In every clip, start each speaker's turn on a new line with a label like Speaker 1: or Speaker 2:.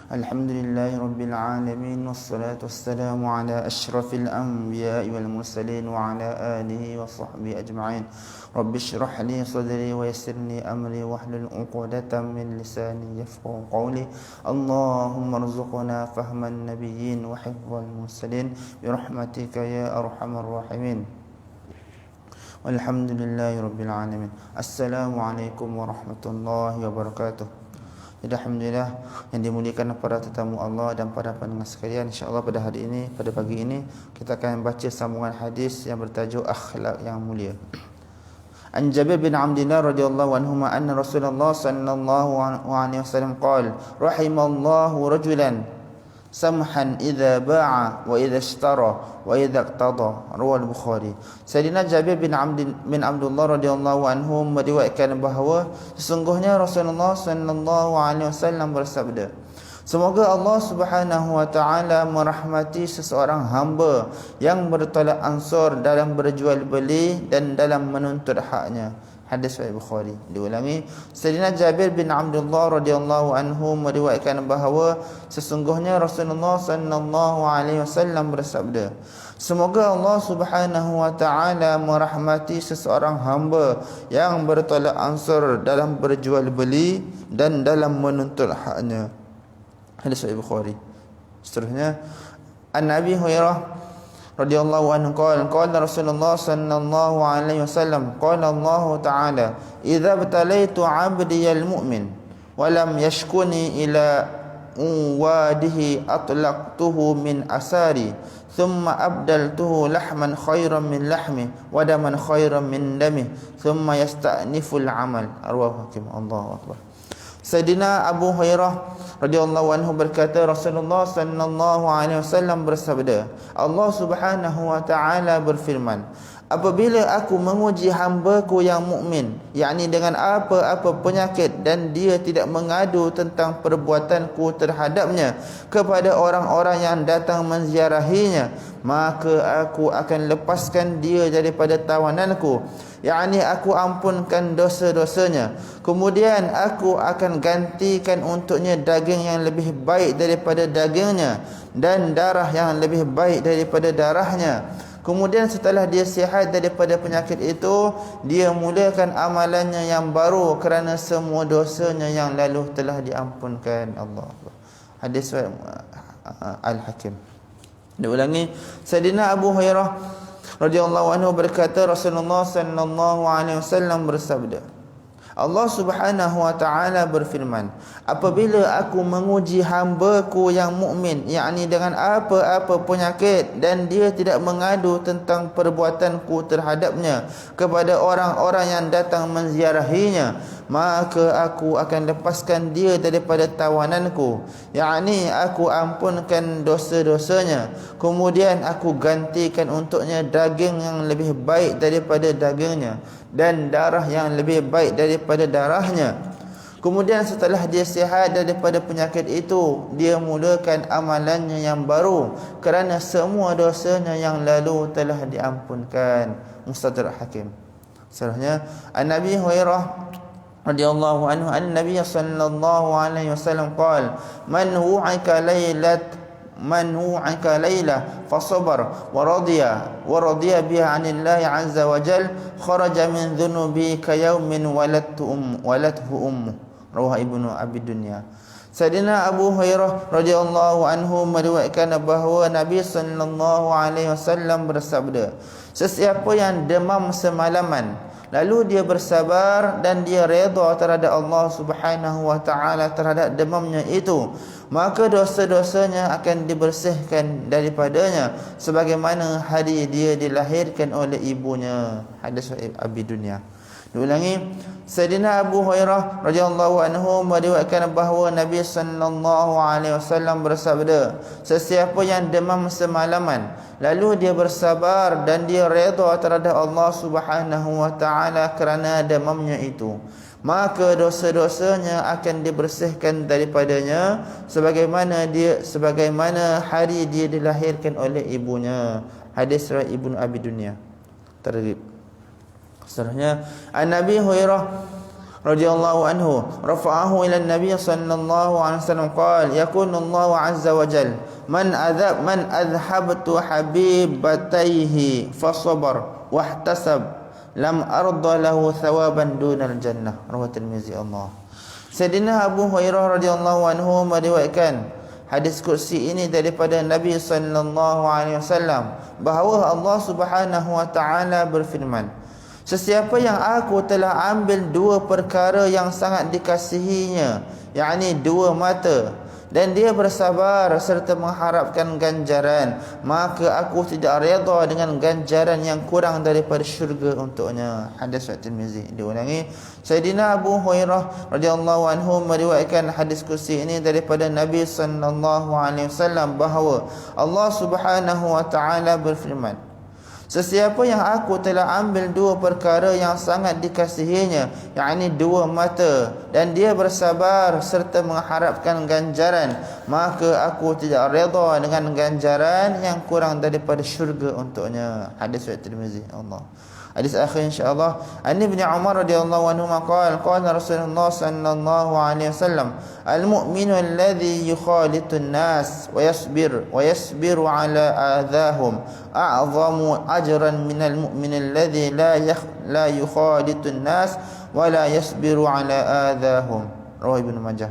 Speaker 1: Alhamdulillahi Rabbil Alamin. Wassalatu wassalamu ala ashrafil anbiya wal mursalin wa ala alihi wa sahbihi ajma'in. Rabbi shrah li sadri wa yassirni amri wahlul 'uqdatam min lisani yafqahu qawli. Allahumma rzuqna fahman nabiyyin wa hifdzal mursalin bi rahmatika ya arhamar rahimin. Walhamdulillahi Rabbil Alamin. Assalamualaikum warahmatullahi wabarakatuh. Jadi alhamdulillah yang dimuliakan para tetamu Allah dan para pendengar sekalian, insya-Allah pada hari ini, pada pagi ini kita akan baca sambungan hadis yang bertajuk akhlak yang mulia. An Jabir bin Abdullah radhiyallahu anhuma anna Rasulullah sallallahu alaihi wasallam qala rahimallahu rajulan samhan idza ba'a wa idza ishtara wa idza iqtada. Riwayat Bukhari. Sayyidina Jabir bin Abdullah radhiyallahu anhu meriwayatkan bahawa sesungguhnya Rasulullah sallallahu alaihi wasallam bersabda, semoga Allah Subhanahu wa taala merahmati seseorang hamba yang bertolak ansur dalam berjual beli dan dalam menuntut haknya. Hadis Sahih Bukhari. Diulangi, Sayyidina Jabir bin Abdullah radhiyallahu anhu meriwayatkan bahawa sesungguhnya Rasulullah sallallahu alaihi wasallam bersabda, semoga Allah Subhanahu wa taala merahmati seseorang hamba yang bertolak ansur dalam berjual beli dan dalam menuntut haknya. Hadis Sahih Bukhari. Seterusnya, An Abi Hurairah radhiyallahu anhu qala Rasulullah sallallahu alaihi wasallam qala Allah ta'ala idza batalaitu 'abdiyal mu'min wa lam yashkuni ila wadihi atlaqtuhu min asari thumma abdaltuhu lahman khairan min lahmi wa daman khairan min dami thumma yasta'niful 'amal. Arwah Hakim. Allahu akbar. Sayyidina Abu Hurairah radhiyallahu anhu berkata, Rasulullah sallallahu alaihi wasallam bersabda, Allah Subhanahu wa taala berfirman, apabila aku menguji hamba-Ku yang mukmin, yakni dengan apa-apa penyakit, dan dia tidak mengadu tentang perbuatanku terhadapnya kepada orang-orang yang datang menziarahinya, maka aku akan lepaskan dia daripada tawananku, yakni aku ampunkan dosa-dosanya. Kemudian aku akan gantikan untuknya daging yang lebih baik daripada dagingnya dan darah yang lebih baik daripada darahnya. Kemudian setelah dia sihat daripada penyakit itu, dia mulakan amalannya yang baru kerana semua dosanya yang lalu telah diampunkan Allah. Hadis Al-Hakim. Diulangi, Sayyidina Abu Hurairah radhiyallahu anhu berkata, Rasulullah sallallahu alaihi wasallam bersabda, Allah Subhanahu wa taala berfirman, apabila aku menguji hamba-Ku yang mukmin, yakni dengan apa-apa penyakit, dan dia tidak mengadu tentang perbuatanku terhadapnya kepada orang-orang yang datang menziarahinya, maka aku akan lepaskan dia daripada tawananku, yakni aku ampunkan dosa-dosanya. Kemudian aku gantikan untuknya daging yang lebih baik daripada dagingnya dan darah yang lebih baik daripada darahnya. Kemudian setelah dia sihat daripada penyakit itu, dia mulakan amalannya yang baru kerana semua dosanya yang lalu telah diampunkan. Mustadrak Hakim. Selanjutnya, An-Nabi Hurairah radhiyallahu anhu an-nabiy sallallahu alaihi wasallam qala man hu'ika layla fasabar wa radiya biha 'anillahi 'azza wa jal kharaja min dhunubi ka yawmin walathu ummu. Rawah Ibnu Abi Dunya. Sayyidina Abu Hurairah radhiyallahu anhu meriwayatkan bahawa Nabi sallallahu alaihi wasallam bersabda, sesiapa yang demam semalaman lalu dia bersabar dan dia redha terhadap Allah Subhanahu wa taala terhadap demamnya itu, maka dosa-dosanya akan dibersihkan daripadanya sebagaimana hari dia dilahirkan oleh ibunya. Hadis Abi Dunya. Diulangi, Sayyidina Abu Hurairah radhiyallahu anhu meriwayatkan bahawa Nabi sallallahu alaihi wasallam bersabda, sesiapa yang demam semalaman lalu dia bersabar dan dia redha terhadap Allah Subhanahu wa taala kerana demamnya itu, maka dosa-dosanya akan dibersihkan daripadanya sebagaimana hari dia dilahirkan oleh ibunya. Hadis riwayat Ibnu Abi Dunya. Targhib. Seterusnya, An-Nabi Hurairah radhiyallahu anhu rafa'ahu ila an-nabiy sallallahu alaihi wasallam qala yakunu Allah azza wa jalla man adhabtu habibatayhi fasabar wahtasab lam arda lahu thawaban dunal jannah. Rawahu Tirmizi. Allah. Sayyidina Abu Hurairah radhiyallahu anhu meriwayatkan hadis kursi ini daripada Nabi sallallahu alaihi wasallam bahawa Allah Subhanahu wa taala berfirman, sesiapa yang aku telah ambil dua perkara yang sangat dikasihinya, yakni dua mata, dan dia bersabar serta mengharapkan ganjaran, maka aku tidak redha dengan ganjaran yang kurang daripada syurga untuknya. Hadis At-Tirmizi. Diulangi, Sayyidina Abu Hurairah radhiyallahu anhu meriwayatkan hadis kursi ini daripada Nabi sallallahu alaihi wasallam bahawa Allah Subhanahu wa taala berfirman, sesiapa yang aku telah ambil dua perkara yang sangat dikasihinya, yakni dua mata, dan dia bersabar serta mengharapkan ganjaran, maka aku tidak redha dengan ganjaran yang kurang daripada syurga untuknya. Hadis riwayat Tirmizi. Allah. Hadis akhir insyaallah. An Ibnu Umar radhiyallahu anhu qala qala Rasulullah sallallahu alaihi wasallam al-mu'minu alladhi yukhalitun nas wa yasbiru ala adahum a'zamu ajran minal mu'min alladhi la yukhalitun nas wa la yasbiru ala adahum. Rawahu Ibnu Majah.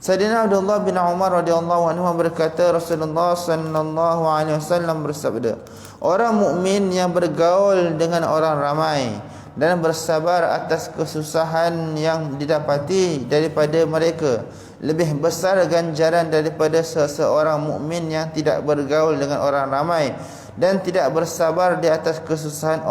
Speaker 1: Sayyidina Abdullah bin Umar radhiyallahu anhu berkata, Rasulullah sallallahu alaihi wasallam bersabda, orang mukmin yang bergaul dengan orang ramai dan bersabar atas kesusahan yang didapati daripada mereka lebih besar ganjaran daripada seseorang mukmin yang tidak bergaul dengan orang ramai dan tidak bersabar di atas kesusahan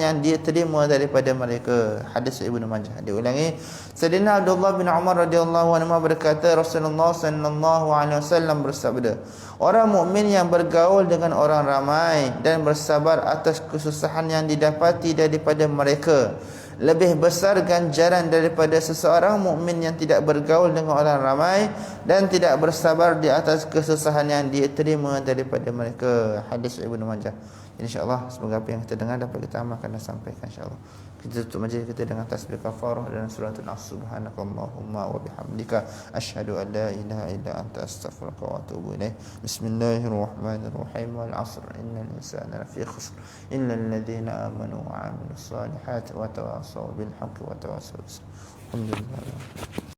Speaker 1: yang dia terima daripada mereka. Hadis Ibnu Majah. Diulangi, Sayyidina Abdullah bin Umar radhiyallahu anhu berkata, Rasulullah sallallahu alaihi wasallam bersabda, orang mukmin yang bergaul dengan orang ramai dan bersabar atas kesusahan yang didapati daripada mereka lebih besar ganjaran daripada seseorang mukmin yang tidak bergaul dengan orang ramai dan tidak bersabar di atas kesusahan yang dia terima daripada mereka. Hadis Ibnu Majah. InsyaAllah semoga apa yang kita dengar dapat kita amalkan dan sampaikan insyaAllah. Kita tutup majlis kita dengan tasbih kafarah dan suratul As. Subhanakallahumma wa bihamdika asyhadu an la ilaha illa anta astaghfiruka wa atubu ilaik. Bismillahirrahmanirrahim. Wal 'asr innal insana lafi khusr illa alladhina amanu wa 'amilus salihati wa tawassaw bil haqqi wa tawassaw bis sabr. Alhamdulillah.